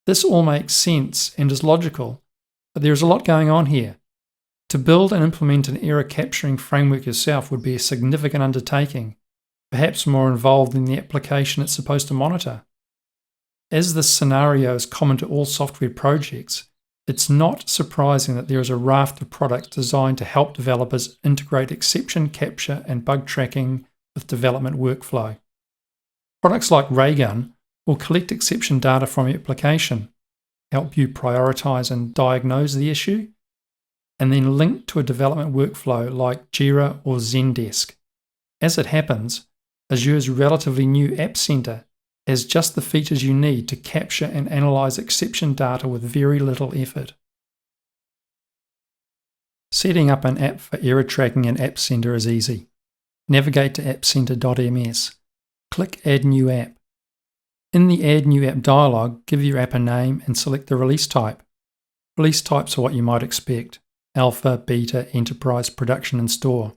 This all makes sense and is logical, but there is a lot going on here. To build and implement an error capturing framework yourself would be a significant undertaking, perhaps more involved than the application it's supposed to monitor. As this scenario is common to all software projects, it's not surprising that there is a raft of products designed to help developers integrate exception capture and bug tracking with development workflow. Products like Raygun will collect exception data from your application, help you prioritize and diagnose the issue, and then link to a development workflow like Jira or Zendesk. As it happens, Azure's relatively new App Center has just the features you need to capture and analyze exception data with very little effort. Setting up an app for error tracking in App Center is easy. Navigate to appcenter.ms. Click Add New App. In the Add New App dialog, give your app a name and select the release type. Release types are what you might expect: Alpha, Beta, Enterprise, Production and Store.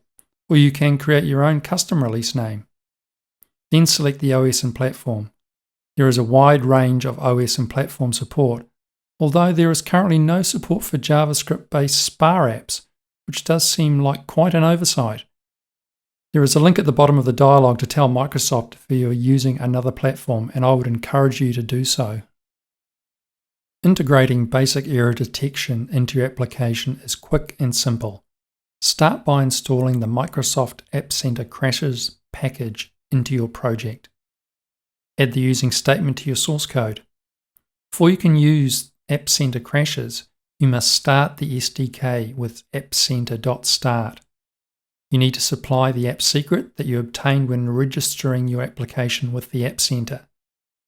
Or you can create your own custom release name. Then select the OS and platform. There is a wide range of OS and platform support, although there is currently no support for JavaScript-based SPA apps, which does seem like quite an oversight. There is a link at the bottom of the dialog to tell Microsoft if you are using another platform, and I would encourage you to do so. Integrating basic error detection into your application is quick and simple. Start by installing the Microsoft App Center Crashes package into your project. Add the using statement to your source code. Before you can use App Center Crashes, you must start the SDK with appcenter.start. You need to supply the app secret that you obtained when registering your application with the App Center,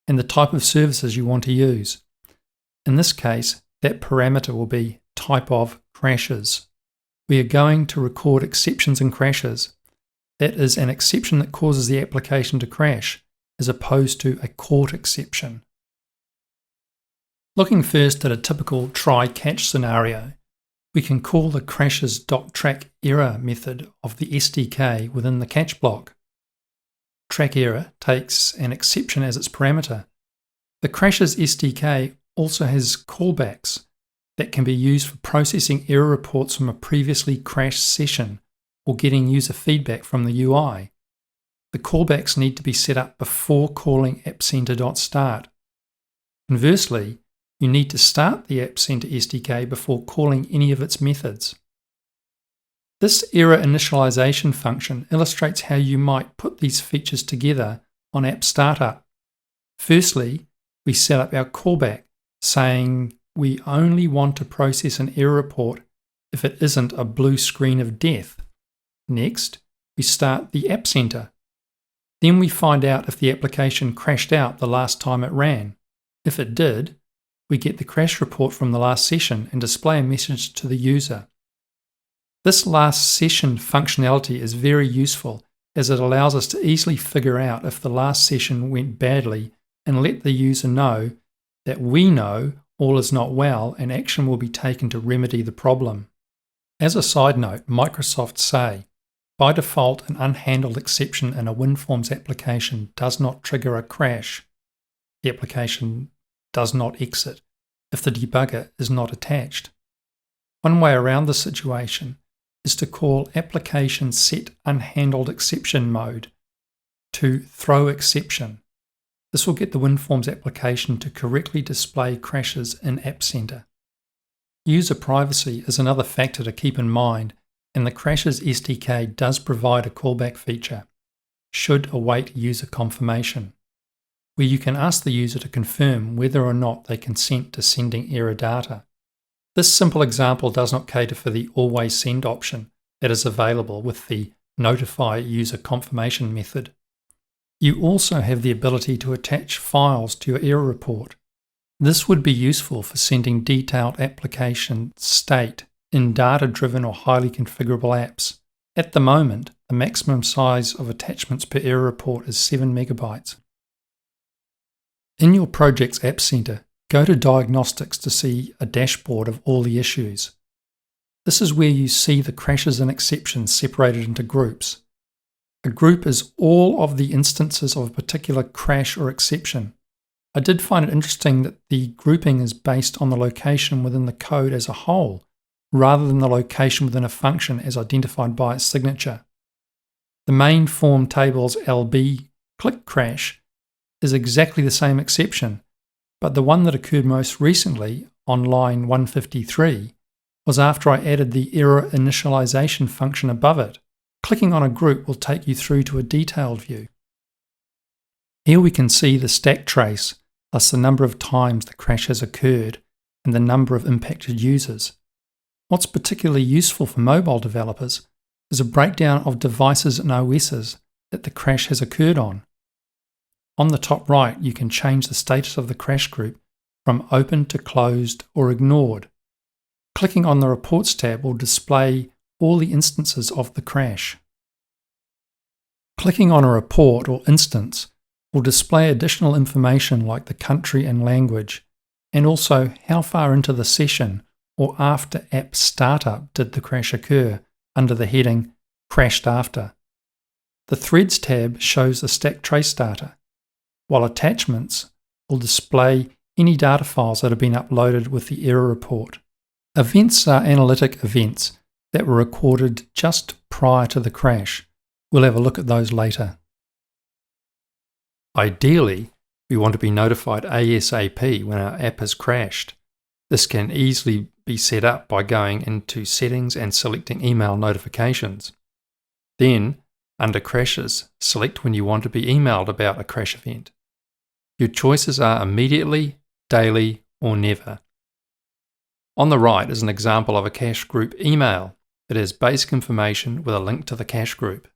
and the type of services you want to use. In this case, that parameter will be type of crashes. We are going to record exceptions and crashes. That is an exception that causes the application to crash, as opposed to a caught exception. Looking first at a typical try-catch scenario, we can call the crashes.trackError method of the SDK within the catch block. TrackError takes an exception as its parameter. The Crashes SDK also has callbacks that can be used for processing error reports from a previously crashed session or getting user feedback from the UI. The callbacks need to be set up before calling appcenter.start. Conversely, you need to start the App Center SDK before calling any of its methods. This error initialization function illustrates how you might put these features together on App Startup. Firstly, we set up our callback, saying we only want to process an error report if it isn't a blue screen of death. Next, we start the App Center. Then we find out if the application crashed out the last time it ran. If it did, we get the crash report from the last session and display a message to the user. This last session functionality is very useful, as it allows us to easily figure out if the last session went badly and let the user know that we know all is not well and action will be taken to remedy the problem. As a side note, Microsoft say, by default, an unhandled exception in a WinForms application does not trigger a crash. The application does not exit if the debugger is not attached. One way around this situation is to call application set unhandled exception mode to throw exception. This will get the WinForms application to correctly display crashes in App Center. User privacy is another factor to keep in mind, and the Crashes SDK does provide a callback feature, should await user confirmation, where you can ask the user to confirm whether or not they consent to sending error data. This simple example does not cater for the always send option that is available with the notify user confirmation method. You also have the ability to attach files to your error report. This would be useful for sending detailed application state in data-driven or highly configurable apps. At the moment, the maximum size of attachments per error report is 7 megabytes. In your project's App Center, go to Diagnostics to see a dashboard of all the issues. This is where you see the crashes and exceptions separated into groups. A group is all of the instances of a particular crash or exception. I did find it interesting that the grouping is based on the location within the code as a whole, rather than the location within a function as identified by its signature. The main form table's LB click crash is exactly the same exception, but the one that occurred most recently on line 153 was after I added the error initialization function above it. Clicking on a group will take you through to a detailed view. Here we can see the stack trace plus the number of times the crash has occurred and the number of impacted users. What's particularly useful for mobile developers is a breakdown of devices and OSs that the crash has occurred on. On the top right, you can change the status of the crash group from open to closed or ignored. Clicking on the Reports tab will display all the instances of the crash. Clicking on a report or instance will display additional information like the country and language, and also how far into the session or after app startup did the crash occur under the heading Crashed After. The Threads tab shows the stack trace data, while Attachments will display any data files that have been uploaded with the error report. Events are analytic events that were recorded just prior to the crash. We'll have a look at those later. Ideally, we want to be notified ASAP when our app has crashed. This can easily be set up by going into Settings and selecting Email Notifications. Then, under Crashes, select when you want to be emailed about a crash event. Your choices are immediately, daily, or never. On the right is an example of a cache group email. It has basic information with a link to the cache group.